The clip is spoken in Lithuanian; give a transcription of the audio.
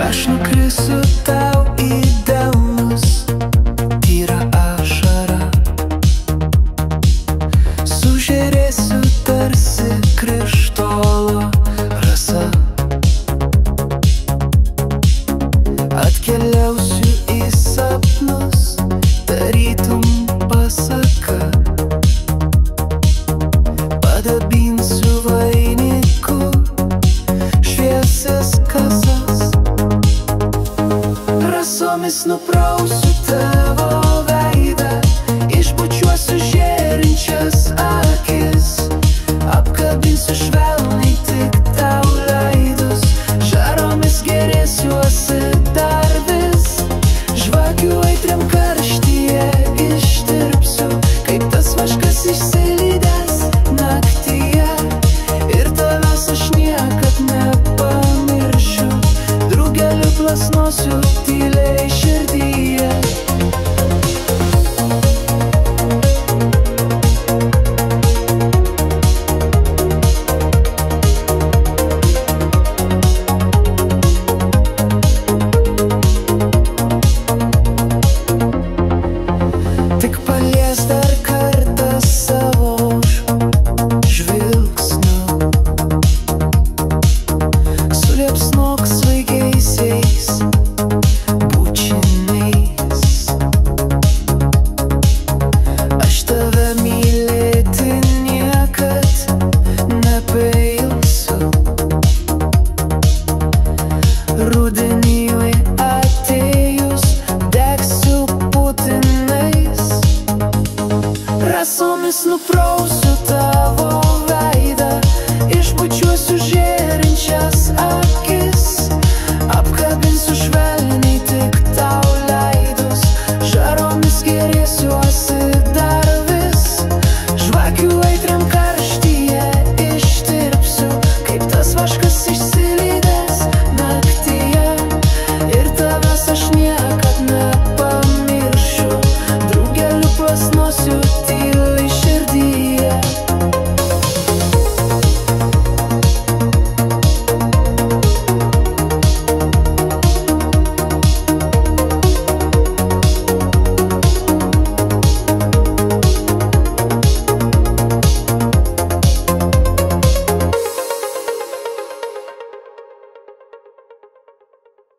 Aš nukrisiu tau į delnus, tyra ašara. Sužėrėsiu tarsi krištolo rasa. Atkeliausiu į sapnus, tarytum pasaka. Padabinsiu vainiku šviesias kasas. Rasomis nuprausiu tavo veidą, išbučiuosiu žėrinčias akis. Apkabinsiu švelniai tik tau leidus, šaromis gėrėsiuosi dar vis. Žvakių aitriam karštyje ištirpsiu, kaip tas vaškas išsilydęs naktyje. Ir tavęs aš niekad nepamiršiu, drugeliu plasnosiu tyliai širdyje. Tik palies dar kartą savo žvilgsniu, suliepsnok svaigiaisiais bučiniais. Aš tave mylėti niekad nepailsiu. Rudeniui atėjus degsiu putinais. Rasomis nuprausiu